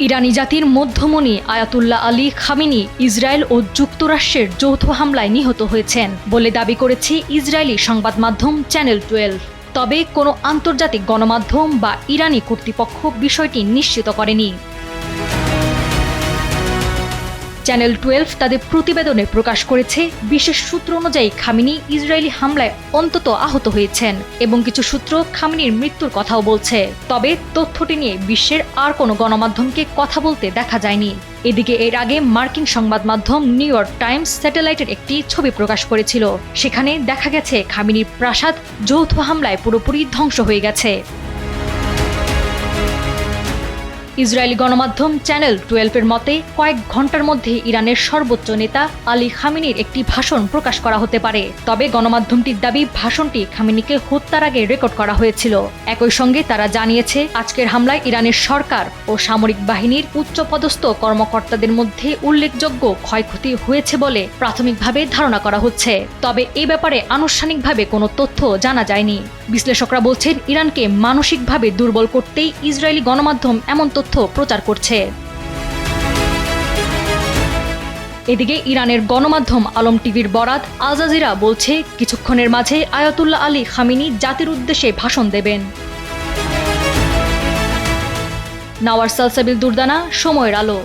ইরানি জাতির মধ্যমণি Ayatollah Ali Khamenei Israel ও যুক্তরাষ্ট্রের যৌথ হামলায় নিহত হয়েছেন বলে দাবি করেছে ইসরায়েলি সংবাদ মাধ্যম চ্যানেল 12। তবে কোনো আন্তর্জাতিক গণমাধ্যম বা ইরানি কর্তৃপক্ষ বিষয়টি নিশ্চিত করেনি। চ্যানেল 12 তাদের প্রতিবেদনে প্রকাশ করেছে, বিশেষ সূত্র অনুযায়ী খামেনি ইসরায়েলি হামলায় অন্তত আহত হয়েছেন এবং কিছু সূত্র খামেনির মৃত্যুর কথাও বলছে। তবে তথ্যটি নিয়ে বিশ্বের আর কোনো গণমাধ্যমকে কথা বলতে দেখা যায়নি। এদিকে এর আগে মার্কিন সংবাদ মাধ্যম নিউ ইয়র্ক টাইমস স্যাটেলাইটের একটি ছবি প্রকাশ করেছিল। সেখানে দেখা গেছে খামেনির প্রাসাদ যৌথ হামলায় পুরোপুরি ধ্বংস হয়ে গেছে। ইসরায়েলি গণমাধ্যম চ্যানেল 12-এর মতে, কয়েক ঘন্টার মধ্যে ইরানের সর্বোচ্চ নেতা আলী খামেনির একটি ভাষণ প্রকাশ করা হতে পারে। তবে গণমাধ্যমটির দাবি, ভাষণটি খামেনিকে হত্যার আগে রেকর্ড করা হয়েছিল। একই সঙ্গে তারা জানিয়েছে, আজকের হামলায় ইরানের সরকার ও সামরিক বাহিনীর উচ্চপদস্থ কর্মকর্তাদের মধ্যে উল্লেখযোগ্য ক্ষয়ক্ষতি হয়েছে বলে প্রাথমিকভাবে ধারণা করা হচ্ছে। তবে এ ব্যাপারে আনুষ্ঠানিকভাবে কোনো তথ্য জানা যায়নি। বিশ্লেষকরা বলছেন, ইরানকে মানসিকভাবে দুর্বল করতেই ইসরায়েলি গণমাধ্যম এমন তথ্য প্রচার করছে। এদিকে ইরানের গণমাধ্যম আলম টিভির বরাত আল জাজিরা বলছে, কিছুক্ষণের মাঝে আয়াতুল্লাহ আলী খামেনি জাতির উদ্দেশ্যে ভাষণ দেবেন। নাওয়ার সালসাবিল দুরদানা, সময়ের আলো।